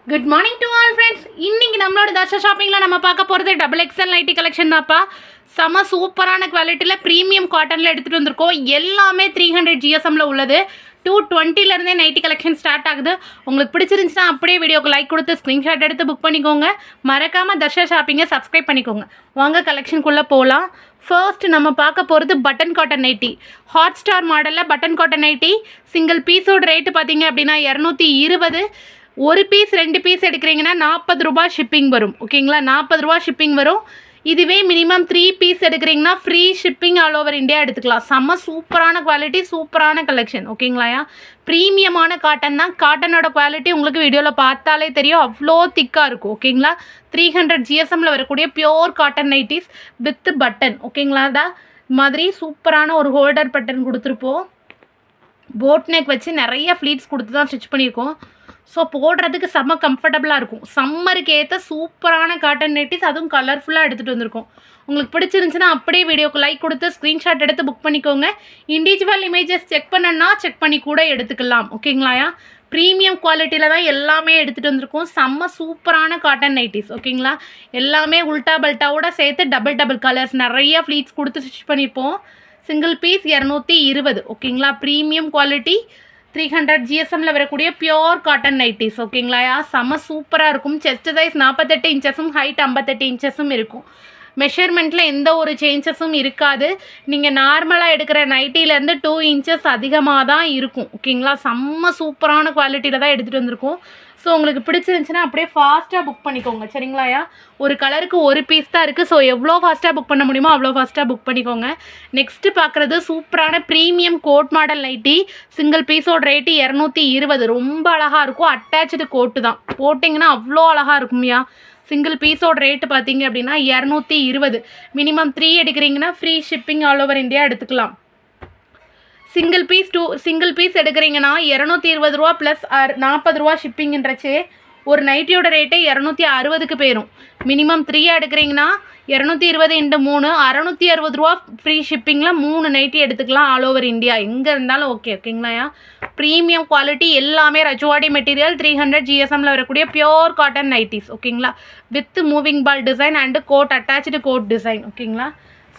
Good morning to all friends. இன்னைக்கு நம்மளோட தர்ஷா ஷாப்பிங்கில் நம்ம பார்க்க போகிறது டபுள் எக்ஸ்எல் நைட்டி கலெக்ஷன் தான்ப்பா. செம சூப்பரான குவாலிட்டியில் ப்ரீமியம் காட்டனில் எடுத்துகிட்டு வந்திருக்கோம். எல்லாமே 300 GSMல உள்ளது. 220லேருந்தே நைட்டி கலெக்ஷன் ஸ்டார்ட் ஆகுது. உங்களுக்கு பிடிச்சிருந்துச்சுன்னா அப்படியே வீடியோக்கு லைக் கொடுத்து ஸ்க்ரீன்ஷாட் எடுத்து புக் பண்ணிக்கோங்க. மறக்காமல் தர்ஷா ஷாப்பிங்கை சப்ஸ்கிரைப் பண்ணிக்கோங்க. வாங்க கலெக்ஷனுக்குள்ளே போகலாம். ஃபர்ஸ்ட் நம்ம பார்க்க போகிறது button cotton nighty. Hot star மாடலில் பட்டன் காட்டன் நைட்டி. சிங்கிள் பீஸோட ரேட்டு பார்த்தீங்க அப்படின்னா 220. ஒரு பீஸ் 2 பீஸ் எடுக்கிறீங்கன்னா 40 ரூபா ஷிப்பிங் வரும். ஓகேங்களா, 40 ரூபா ஷிப்பிங் வரும். இதுவே மினிமம் 3 பீஸ் எடுக்கிறீங்கன்னா free shipping all over India எடுத்துக்கலாம். செம்ம சூப்பரான குவாலிட்டி, சூப்பரான கலெக்ஷன். ஓகேங்களாயா, ப்ரீமியமான காட்டன் தான். காட்டனோட குவாலிட்டி உங்களுக்கு வீடியோவில் பார்த்தாலே தெரியும், அவ்வளோ திக்காக இருக்கும். ஓகேங்களா, 300 GSMல வரக்கூடிய pure cotton nighties with button. ஓகேங்களா, தான் மாதிரி சூப்பரான ஒரு ஹோல்டர் பட்டன் கொடுத்துருப்போம். போட் நெக் வச்சு நிறைய ஃப்ளீட்ஸ் கொடுத்து தான் ஸ்டிச் பண்ணியிருக்கோம். ஸோ போடுறதுக்கு செம்ம கம்ஃபர்டபுளாக இருக்கும். சம்மருக்கு ஏற்ற சூப்பரான காட்டன் நைட்டிஸ், அதுவும் கலர்ஃபுல்லாக எடுத்துகிட்டு வந்திருக்கோம். உங்களுக்கு பிடிச்சிருந்துச்சுன்னா அப்படியே வீடியோக்கு லைக் கொடுத்து ஸ்க்ரீன்ஷாட் எடுத்து புக் பண்ணிக்கோங்க. இண்டிவிஜுவல் இமேஜஸ் செக் பண்ணணுன்னா செக் பண்ணி கூட எடுத்துக்கலாம். ஓகேங்களாயா, ப்ரீமியம் குவாலிட்டியில் தான் எல்லாமே எடுத்துகிட்டு வந்திருக்கோம். செம்ம சூப்பரான காட்டன் நைட்டிஸ். ஓகேங்களா, எல்லாமே உல்ட்டா பல்ட்டாவோட சேர்த்து டபுள் கலர்ஸ் நிறைய ஃப்ளீட்ஸ் கொடுத்து ஸ்டிச் பண்ணியிருப்போம். Single piece 220. ஓகேங்களா, ப்ரீமியம் குவாலிட்டி 300 GSMல வரக்கூடிய பியோர் காட்டன் நைட்டிஸ். ஓகேங்களா, செம்ம சூப்பராக இருக்கும். செஸ்ட் சைஸ் 48 இன்ச்சஸும் ஹைட் 58 இன்ச்சஸும் இருக்கும். மெஷர்மெண்ட்டில் எந்த ஒரு சேஞ்சஸும் இருக்காது. நீங்கள் நார்மலாக எடுக்கிற நைட்டிலேருந்து 2 இன்ச்சஸ் அதிகமாக தான் இருக்கும். ஓகேங்களா, செம்ம சூப்பரான குவாலிட்டியில் தான் எடுத்துகிட்டு வந்திருக்கோம். ஸோ உங்களுக்கு பிடிச்சிருந்துச்சுன்னா அப்படியே ஃபாஸ்ட்டாக புக் பண்ணிக்கோங்க. சரிங்களாயா, ஒரு கலருக்கு ஒரு பீஸ் தான் இருக்குது. ஸோ எவ்வளோ ஃபாஸ்ட்டாக புக் பண்ண முடியுமோ அவ்வளோ ஃபாஸ்ட்டாக புக் பண்ணிக்கோங்க. நெக்ஸ்ட்டு பார்க்குறது சூப்பரான premium coat model nighty. Single பீஸோட ரேட்டு 220. ரொம்ப அழகாக இருக்கும். அட்டாச்சு கோட்டு தான், போட்டிங்கன்னா அவ்வளோ அழகாக இருக்கும்யா. சிங்கிள் பீஸோட ரேட்டு பார்த்தீங்க அப்படின்னா 220. மினிமம் 3 எடுக்கிறீங்கன்னா free shipping all over India எடுத்துக்கலாம். சிங்கிள் பீஸ் எடுக்கிறீங்கன்னா 220 ரூபா ப்ளஸ் 40 ரூபா ஷிப்பிங்ன்றச்சு ஒரு நைட்டியோட ரேட்டே 260க்கு போயிடும். மினிமம் 3 எடுக்கிறீங்கன்னா 220 × 3 660 ரூபா ஃப்ரீ ஷிப்பிங்கில் 3 நைட்டி எடுத்துக்கலாம் ஆல் ஓவர் இந்தியா, எங்கே இருந்தாலும். ஓகேங்களா, ப்ரீமியம் குவாலிட்டி எல்லாமே ரஜ்வாடி மெட்டீரியல் 300 GSMல வரக்கூடிய பியோர் காட்டன் நைட்டிஸ். ஓகேங்களா, with moving ball design and coat attach coat design. ஓகேங்களா,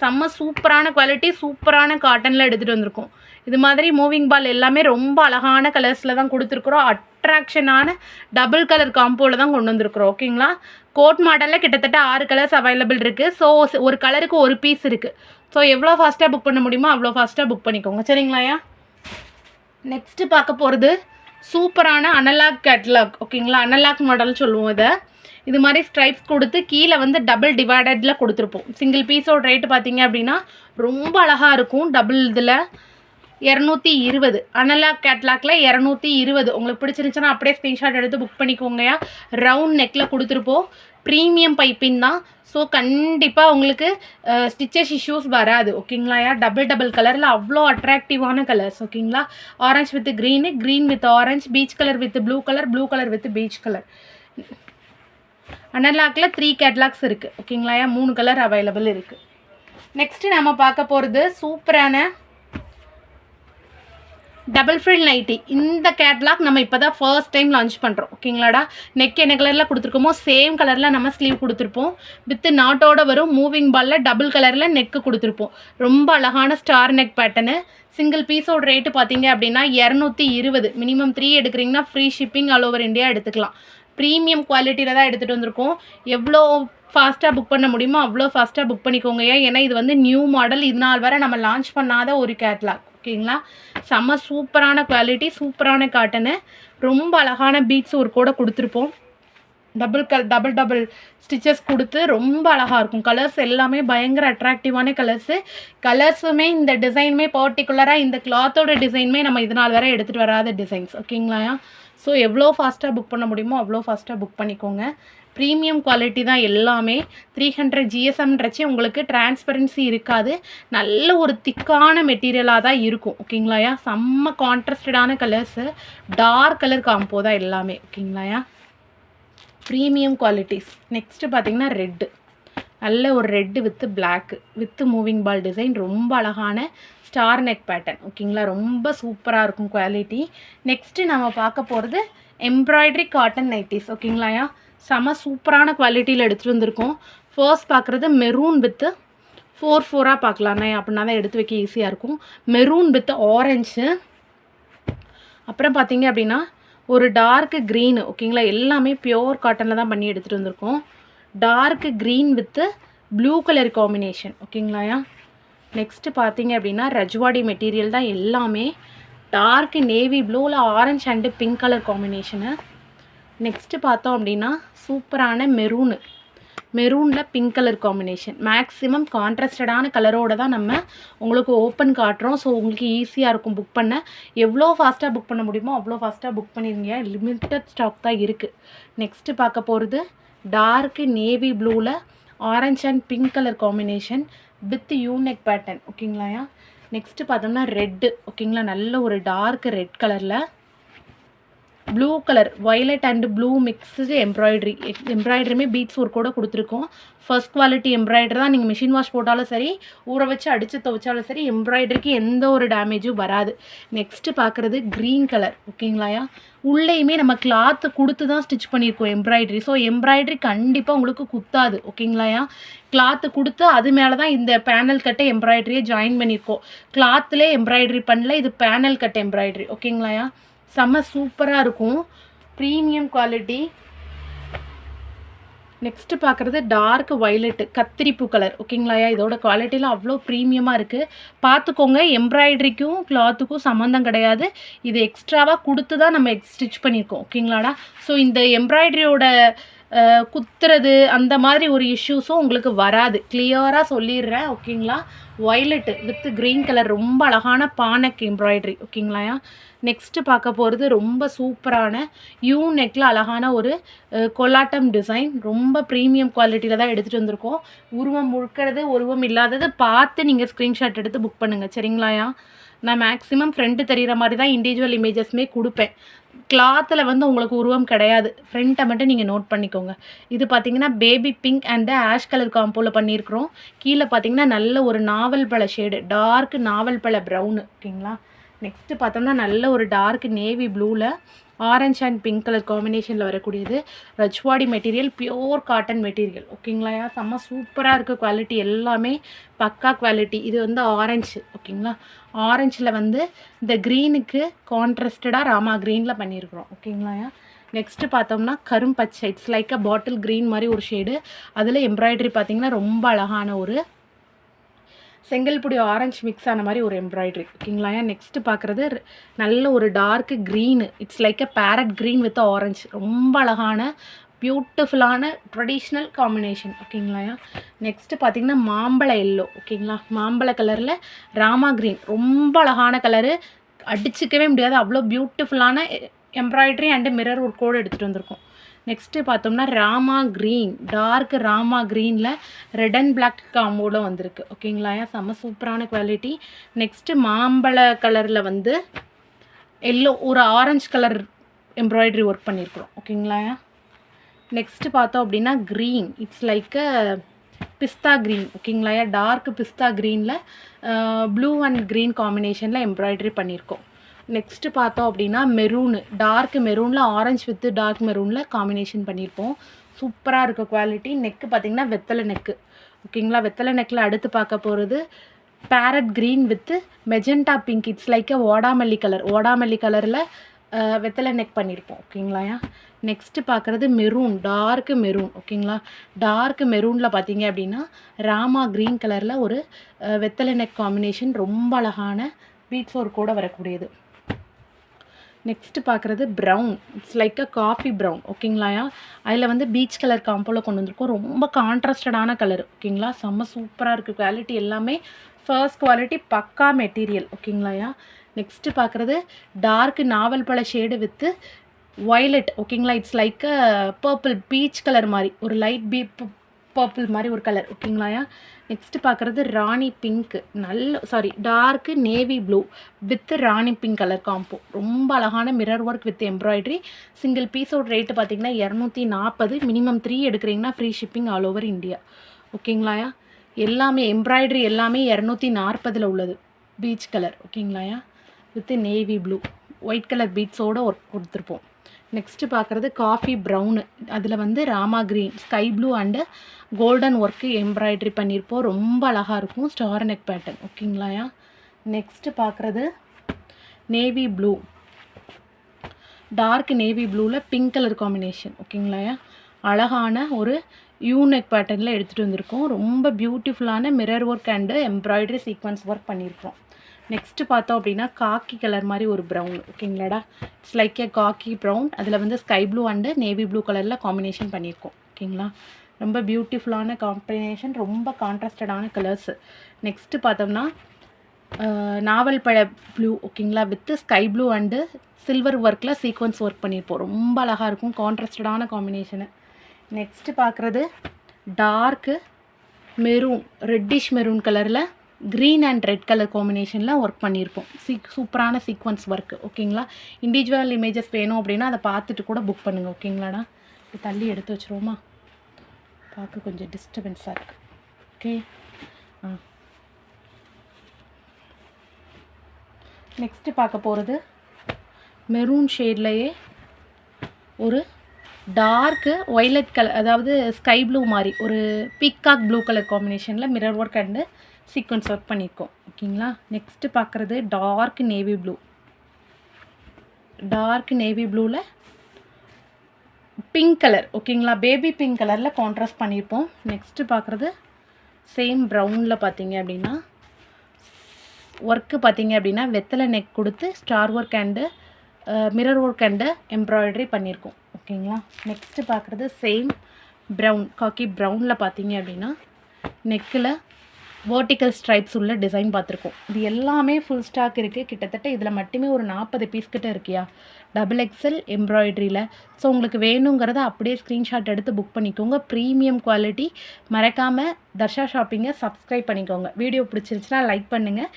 செம்ம சூப்பரான குவாலிட்டி, சூப்பரான காட்டனில் எடுத்துகிட்டு வந்திருக்கோம். இது மாதிரி மூவிங் பால் எல்லாமே ரொம்ப அழகான கலர்ஸில் தான் கொடுத்துருக்குறோம். அட்ராக்ஷனான டபுள் கலர் காம்போவில் தான் கொண்டு வந்திருக்குறோம். ஓகேங்களா, கோட் மாடலில் கிட்டத்தட்ட 6 கலர்ஸ் அவைலபிள் இருக்குது. ஸோ ஒரு கலருக்கு ஒரு பீஸ் இருக்குது. ஸோ எவ்வளோ ஃபாஸ்ட்டாக புக் பண்ண முடியுமோ அவ்வளோ ஃபாஸ்ட்டாக புக் பண்ணிக்கோங்க. சரிங்களாயா, நெக்ஸ்ட்டு பார்க்க போகிறது சூப்பரான அனலாக் கேட்லாக். ஓகேங்களா, அனலாக் மாடல் சொல்லுவோம் இதை. இது மாதிரி ஸ்ட்ரைப்ஸ் கொடுத்து கீழே வந்து டபுள் டிவைடடில் கொடுத்துருப்போம். சிங்கிள் பீஸோட ரேட்டு பார்த்தீங்க அப்படின்னா ரொம்ப அழகாக இருக்கும். டபுள் இதில் 220. அனலாக் கேட்லாக்ல 220. உங்களுக்கு பிடிச்சிருந்துச்சுன்னா அப்படியே ஸ்க்ரீன்ஷாட் எடுத்து புக் பண்ணிக்கோங்கயா. ரவுண்ட் நெக்கில் கொடுத்துருப்போம். ப்ரீமியம் பைப்பிங் தான். ஸோ கண்டிப்பாக உங்களுக்கு ஸ்டிச்சஸ் இஷ்யூஸ் வராது. ஓகேங்களாயா, டபுள் கலரில் அவ்வளோ அட்ராக்டிவான கலர்ஸ். ஓகேங்களா, orange with green, green with orange, peach colour with blue colour with peach colour. அனலாக்கில் 3 கேட்லாக்ஸ் இருக்குது. ஓகேங்களா, 3 கலர் அவைலபிள் இருக்குது. நெக்ஸ்ட்டு நம்ம பார்க்க போகிறது சூப்பரான டபுள் ஃப்ரில் நைட்டி. இந்த கேட்லாக் நம்ம இப்போ தான் ஃபர்ஸ்ட் டைம் லான்ச் பண்ணுறோம். ஓகேங்களாடா, நெக் என்ன கலரில் கொடுத்துருக்கோமோ சேம் கலரில் நம்ம ஸ்லீவ் கொடுத்துருப்போம். வித் நாட்டோட வரும். மூவிங் பாலில் டபுள் கலரில் நெக்கு கொடுத்துருப்போம். ரொம்ப அழகான ஸ்டார் நெக் பேட்டர்னு. சிங்கிள் பீஸோட ரேட்டு பார்த்தீங்க அப்படின்னா 220. மினிமம் 3 எடுக்கிறீங்கன்னா free shipping all over India எடுத்துக்கலாம். ப்ரீமியம் குவாலிட்டியில் தான் எடுத்துகிட்டு வந்திருக்கோம். எவ்வளோ ஃபாஸ்ட்டாக புக் பண்ண முடியுமோ அவ்வளோ ஃபாஸ்ட்டாக புக் பண்ணிக்கோங்க. ஏன்னா இது வந்து நியூ மாடல், இது நாள் வரை நம்ம லான்ச் பண்ணாத ஒரு கேட்லாக். ஓகேங்களா, செம்ம சூப்பரான குவாலிட்டி, சூப்பரான காட்டனு. ரொம்ப அழகான பீட்ஸ் ஒரு கூட கொடுத்துருப்போம். டபுள் ஸ்டிச்சஸ் கொடுத்து ரொம்ப அழகாக இருக்கும். கலர்ஸ் எல்லாமே பயங்கர அட்ராக்டிவான கலர்ஸுமே இந்த டிசைனுமே பர்டிகுலராக இந்த கிளாத்தோட டிசைனுமே நம்ம இது நாள் வரை எடுத்துகிட்டு வராத டிசைன்ஸ். ஓகேங்களா, ஸோ எவ்வளோ ஃபாஸ்ட்டாக புக் பண்ண முடியுமோ அவ்வளோ ஃபாஸ்ட்டாக புக் பண்ணிக்கோங்க. ப்ரீமியம் குவாலிட்டி தான் எல்லாமே. 300 GSMன்றச்சு உங்களுக்கு டிரான்ஸ்பரன்சி இருக்காது. நல்ல ஒரு திக்கான மெட்டீரியலாக தான் இருக்கும். ஓகேங்களாயா, செம்ம கான்ட்ராஸ்டடான கலர்ஸு, டார்க் கலர் காம்போ தான் எல்லாமே. ஓகேங்களாயா, ப்ரீமியம் குவாலிட்டிஸ். நெக்ஸ்ட்டு பார்த்தீங்கன்னா ரெட்டு. நல்ல ஒரு red with black with moving ball design. ரொம்ப அழகான ஸ்டார் நெக் பேட்டர்ன். ஓகேங்களா, ரொம்ப சூப்பராக இருக்கும் குவாலிட்டி. நெக்ஸ்ட்டு நம்ம பார்க்க போகிறது எம்ப்ராய்டரி காட்டன் நைட்டிஸ் ஓகேங்களாயா. செம சூப்பரான குவாலிட்டியில் எடுத்துகிட்டு வந்திருக்கோம். ஃபர்ஸ்ட் பார்க்குறது மெரூன் வித்து 4 பார்க்கலாண்ணே, அப்படின்னா தான் எடுத்து வைக்க ஈஸியாக இருக்கும். மெரூன் வித் ஆரஞ்சு, அப்புறம் பார்த்தீங்க அப்படின்னா ஒரு டார்க்கு க்ரீனு ஓகேங்களா. எல்லாமே பியோர் காட்டனில் தான் பண்ணி எடுத்துகிட்டு வந்திருக்கோம். Dark green with blue colour combination ஓகேங்களாயா. நெக்ஸ்ட்டு பார்த்தீங்க அப்படின்னா ரஜ்வாடி மெட்டீரியல் தான் எல்லாமே. டார்க்கு நேவி ப்ளூவில் orange and pink colour combination. Next பார்த்தோம் அப்படின்னா சூப்பரான மெரூனில் பிங்க் கலர் காம்பினேஷன். மேக்ஸிமம் கான்ட்ராஸ்டடான கலரோடு தான் நம்ம உங்களுக்கு ஓப்பன் காட்டுறோம். ஸோ உங்களுக்கு ஈஸியாக இருக்கும் புக் பண்ண. எவ்வளோ ஃபாஸ்ட்டாக புக் பண்ண முடியுமோ அவ்வளோ ஃபாஸ்ட்டாக புக் பண்ணிடுங்க. லிமிட்டட் ஸ்டாக் தான் இருக்குது. நெக்ஸ்ட்டு பார்க்க போகிறது டார்க்கு நேவி ப்ளூவில் orange and pink colour combination with unique pattern ஓகேங்களாயா. நெக்ஸ்ட்டு பார்த்தோம்னா ரெட்டு ஓகேங்களா. நல்ல ஒரு டார்க் ரெட் கலரில் blue colour violet and blue mixed எம்ப்ராய்டரியுமே பீட்ஸ் ஒர்க்கோடு கொடுத்துருக்கோம். ஃபர்ஸ்ட் குவாலிட்டி எம்ப்ராய்டரி தான். நீங்கள் மிஷின் வாஷ் போட்டாலும் சரி, ஊற வச்சு அடித்து துவைச்சாலும் சரி, எம்ப்ராய்டரிக்கு எந்த ஒரு டேமேஜும் வராது. நெக்ஸ்ட்டு பார்க்குறது க்ரீன் கலர் ஓகேங்களாயா. உள்ளேயுமே நம்ம கிளாத்து கொடுத்து தான் ஸ்டிச் பண்ணியிருக்கோம் எம்ப்ராய்டரி. ஸோ எம்ப்ராய்டரி கண்டிப்பாக உங்களுக்கு குத்தாது ஓகேங்களாயா. கிளாத்து கொடுத்து அது மேலே தான் இந்த பேனல் கட்டை எம்ப்ராய்டரியை ஜாயின் பண்ணியிருக்கோம். கிளாத்துலேயே எம்ப்ராய்டரி பண்ணல, இது பேனல் கட்டை எம்ப்ராய்டரி ஓகேங்களாயா. செம்ம சூப்பராக இருக்கும், ப்ரீமியம் குவாலிட்டி. நெக்ஸ்ட்டு பார்க்குறது டார்க் வயலட்டு கத்திரிப்பூ கலர் ஓகேங்களாயா. இதோட குவாலிட்டியில் அவ்வளோ ப்ரீமியமாக இருக்குது. பார்த்துக்கோங்க, எம்ப்ராய்டரிக்கும் கிளாத்துக்கும் சம்மந்தம் கிடையாது. இது எக்ஸ்ட்ராவாக கொடுத்து தான் நம்ம ஸ்டிச் பண்ணியிருக்கோம் ஓகேங்களாடா. ஸோ இந்த எம்ப்ராய்டரியோட குத்துறது அந்த மாதிரி ஒரு இஷ்யூஸும் உங்களுக்கு வராது, கிளியராக சொல்லிடுறேன் ஓகேங்களா. வயலட்டு வித் க்ரீன் கலர் ரொம்ப அழகான பானக் எம்ப்ராய்டரி ஓகேங்களாயா. நெக்ஸ்ட்டு பார்க்க போகிறது ரொம்ப சூப்பரான யூ நெக்கில் அழகான ஒரு கொலாட்டம் டிசைன். ரொம்ப ப்ரீமியம் குவாலிட்டியில் தான் எடுத்துகிட்டு வந்திருக்கோம். உருவம் முழுக்கிறது உருவம் இல்லாதது பார்த்து நீங்கள் ஸ்க்ரீன்ஷாட் எடுத்து புக் பண்ணுங்கள் சரிங்களாயா. நான் மேக்ஸிமம் ஃப்ரண்ட்டு தெரிகிற மாதிரி தான் இண்டிவிஜுவல் இமேஜஸ்மே கொடுப்பேன். கிளாத்தில் வந்து உங்களுக்கு உருவம் கிடையாது, ஃப்ரண்ட்டை மட்டும் நீங்கள் நோட் பண்ணிக்கோங்க. இது பார்த்திங்கன்னா baby pink and ash colour காம்போவில் பண்ணியிருக்கிறோம். கீழே பார்த்திங்கன்னா நல்ல ஒரு நாவல் பழ ஷேடு, டார்க் நாவல் பழ ப்ரௌனு ஓகேங்களா. நெக்ஸ்ட்டு பார்த்தோம்னா நல்ல ஒரு டார்க் நேவி ப்ளூவில் ஆரஞ்ச் அண்ட் பிங்க் கலர் காம்பினேஷனில் வரக்கூடியது. Rajwadi material, pure cotton material ஓகேங்களா. செம்ம சூப்பராக இருக்குது குவாலிட்டி, எல்லாமே பக்கா குவாலிட்டி. இது வந்து ஆரஞ்சு ஓகேங்களா. ஆரஞ்சில் வந்து இந்த க்ரீனுக்கு கான்ட்ராஸ்டடாக ராமா க்ரீனில் பண்ணியிருக்கிறோம் ஓகேங்களா. நெக்ஸ்ட்டு பார்த்தோம்னா கரும்பச்சை, it's like a bottle green மாதிரி ஒரு ஷேடு. அதில் எம்ப்ராய்டரி பார்த்திங்கன்னா ரொம்ப அழகான ஒரு செங்கல்புடி ஆரஞ்சு மிக்ஸ் ஆன மாதிரி ஒரு எம்ப்ராய்டரி ஓகேங்களா. நெக்ஸ்ட்டு பார்க்குறது நல்ல ஒரு dark green, it's like a parrot green with orange. ரொம்ப அழகான பியூட்டிஃபுல்லான ட்ரெடிஷ்னல் காம்பினேஷன் ஓகேங்களா. நெக்ஸ்ட்டு பார்த்திங்கன்னா மாம்பழ எல்லோ ஓகேங்களா. மாம்பழ கலரில் ராமா க்ரீன், ரொம்ப அழகான கலரு, அடிச்சிக்கவே முடியாது, அவ்வளோ பியூட்டிஃபுல்லான எம்ப்ராய்டரி அண்டு மிரர் ஒர்க்கோடு எடுத்துகிட்டு வந்திருக்கோம். நெக்ஸ்ட்டு பார்த்தோம்னா ராமா க்ரீன், டார்க் ராமா க்ரீனில் ரெட் அண்ட் பிளாக் காம்போட வந்திருக்கு ஓகேங்களா. செம்ம சூப்பரான குவாலிட்டி. நெக்ஸ்ட்டு மாம்பழ கலரில் வந்து எல்லோ ஒரு ஆரஞ்சு கலர் எம்ப்ராய்டரி ஒர்க் பண்ணியிருக்கிறோம் ஓகேங்களா. நெக்ஸ்ட்டு பார்த்தோம் அப்படின்னா green, it's like a pista green ஓகேங்களா. டார்க் பிஸ்தா க்ரீனில் ப்ளூ அண்ட் க்ரீன் காம்பினேஷனில் எம்ப்ராய்டரி பண்ணியிருக்கோம். நெக்ஸ்ட்டு பார்த்தோம் அப்படின்னா மெரூனு, டார்க் மெரூனில் ஆரஞ்சு வித்து டார்க் மெரூனில் காம்பினேஷன் பண்ணியிருப்போம். சூப்பராக இருக்க குவாலிட்டி. நெக்கு பார்த்திங்கன்னா வெத்தலை நெக்கு ஓகேங்களா. வெத்தலை நெக்கில் அடுத்து பார்க்க போகிறது parrot green with magenta pink, it's like a ஓடாமல்லி கலரில் வெத்தலை நெக் பண்ணியிருப்போம் ஓகேங்களா. நெக்ஸ்ட்டு பார்க்குறது மெரூன், டார்க் மெரூன் ஓகேங்களா. டார்க் மெரூனில் பார்த்தீங்க அப்படின்னா ராமா க்ரீன் கலரில் ஒரு வெத்தலை நெக் காம்பினேஷன், ரொம்ப அழகான பீட்ஸ் ஒர்க்கோடு வரக்கூடியது. நெக்ஸ்ட்டு பார்க்குறது brown, it's like a coffee brown ஓகேங்களா. அதில் வந்து பீச் கலர் காம்போவில் கொண்டு வந்திருக்கோம். ரொம்ப கான்ட்ராஸ்டடான கலர் ஓகேங்களா. செம்ம சூப்பராக இருக்குது குவாலிட்டி, எல்லாமே ஃபர்ஸ்ட் குவாலிட்டி பக்கா மெட்டீரியல் ஓகேங்களா. நெக்ஸ்ட்டு பார்க்குறது டார்க் நாவல் பழ ஷேடு வித்து வயலட் ஓகேங்களா. It's like a purple, peach colour மாதிரி ஒரு லைட் பர்பிள் மாதிரி ஒரு கலர் ஓகேங்களா. நெக்ஸ்ட்டு பார்க்குறது rani pink, dark navy blue with rani pink colour combo. ரொம்ப அழகான mirror work with embroidery. Single பீஸோட ரேட்டு பார்த்திங்கன்னா 240, மினிமம் 3 எடுக்கிறீங்கன்னா free shipping all over India ஓகேங்களா. எல்லாமே எம்ப்ராய்டரி எல்லாமே 240 உள்ளது. பீச் கலர் ஓகேங்களா with navy blue white colour பீட்ஸோடு ஒர்க் கொடுத்துருப்போம். நெக்ஸ்ட்டு பார்க்குறது காஃபி ப்ரௌனு, அதில் வந்து Rama green, sky blue and golden work embroidery பண்ணியிருப்போம். ரொம்ப அழகாக இருக்கும். Star neck pattern. ஓகேங்களாயா. நெக்ஸ்ட்டு பார்க்குறது நேவி ப்ளூ, டார்க் நேவி ப்ளூவில் பிங்க் கலர் காம்பினேஷன். ஓகேங்களாயா. அழகான ஒரு யூனெக் பேட்டர்னில் எடுத்துகிட்டு வந்திருக்கோம். ரொம்ப பியூட்டிஃபுல்லான mirror work and embroidery sequins work பண்ணியிருக்கோம். நெக்ஸ்ட்டு பார்த்தோம் அப்படின்னா காக்கி கலர் மாதிரி ஒரு ப்ரௌன். ஓகேங்களாடா. It's like a khaki brown. அதில் வந்து sky blue and navy blue கலரில் காம்பினேஷன் பண்ணியிருக்கோம். ஓகேங்களா. ரொம்ப பியூட்டிஃபுல்லான காம்பினேஷன், ரொம்ப கான்ட்ராஸ்டடான கலர்ஸு. நெக்ஸ்ட்டு பார்த்தோம்னா நாவல் பழ ப்ளூ. ஓகேங்களா. With sky blue and silver ஒர்க்கில் சீக்வன்ஸ் ஒர்க் பண்ணியிருப்போம். ரொம்ப அழகாக இருக்கும். கான்ட்ராஸ்டடான காம்பினேஷனு. நெக்ஸ்ட்டு பார்க்குறது டார்க்கு மெரூன், ரெட்டிஷ் மெரூன் கலரில் க்ரீன் அண்ட் ரெட் கலர் காம்பினேஷனில் ஒர்க் பண்ணியிருப்போம். சூப்பரான சீக்வன்ஸ் ஒர்க்கு. ஓகேங்களா. இண்டிவிஜுவல் இமேஜஸ் வேணும் அப்படின்னா அதை பார்த்துட்டு கூட புக் பண்ணுங்கள். ஓகேங்களாடா. தள்ளி எடுத்து வச்சுருவோமா, பார்க்க கொஞ்சம் டிஸ்டர்பன்ஸாக இருக்குது. ஓகே. நெக்ஸ்ட்டு பார்க்க போகிறது மெரூன் ஷேட்லேயே ஒரு டார்க்கு ஒய்லட் கலர், அதாவது ஸ்கை ப்ளூ மாதிரி ஒரு பீகாக் ப்ளூ கலர் காம்பினேஷனில் mirror work and sequins work பண்ணியிருக்கோம். ஓகேங்களா. நெக்ஸ்ட்டு பார்க்குறது dark navy blue, dark navy ப்ளூவில் பிங்க் கலர். ஓகேங்களா. பேபி பிங்க் கலரில் கான்ட்ராஸ்ட் பண்ணியிருப்போம். நெக்ஸ்ட்டு பார்க்குறது சேம் ப்ரௌனில் பார்த்தீங்க அப்படின்னா ஒர்க்கு பார்த்தீங்க அப்படின்னா வெத்தலை நெக் கொடுத்து star work and mirror work and embroidery பண்ணியிருக்கோம். ஓகேங்களா. நெக்ஸ்ட்டு பார்க்குறது சேம் ப்ரௌன், காக்கி ப்ரௌனில் பார்த்தீங்க அப்படின்னா நெக்கில் வேர்ட்டிக்கல் ஸ்ட்ரைப்ஸ் உள்ள டிசைன் பார்த்துருக்கோம். இது எல்லாமே ஃபுல் ஸ்டாக் இருக்குது. கிட்டத்தட்ட இதில் மட்டுமே ஒரு 40 பீஸ் கிட்ட இருக்கியா XXL எம்ப்ராய்டரியில். ஸோ உங்களுக்கு வேணுங்கிறத அப்படியே ஸ்க்ரீன்ஷாட் எடுத்து புக் பண்ணிக்கோங்க. Premium quality. மறக்காமல் தர்ஷா ஷாப்பிங்கை சப்ஸ்கிரைப் பண்ணிக்கோங்க. வீடியோ பிடிச்சிருச்சுன்னா லைக் பண்ணுங்கள்.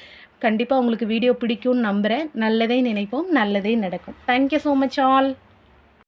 கண்டிப்பாக உங்களுக்கு வீடியோ பிடிக்கும்னு நம்புகிறேன். நல்லதே நினைப்போம், நல்லதே நடக்கும். Thank you so much all.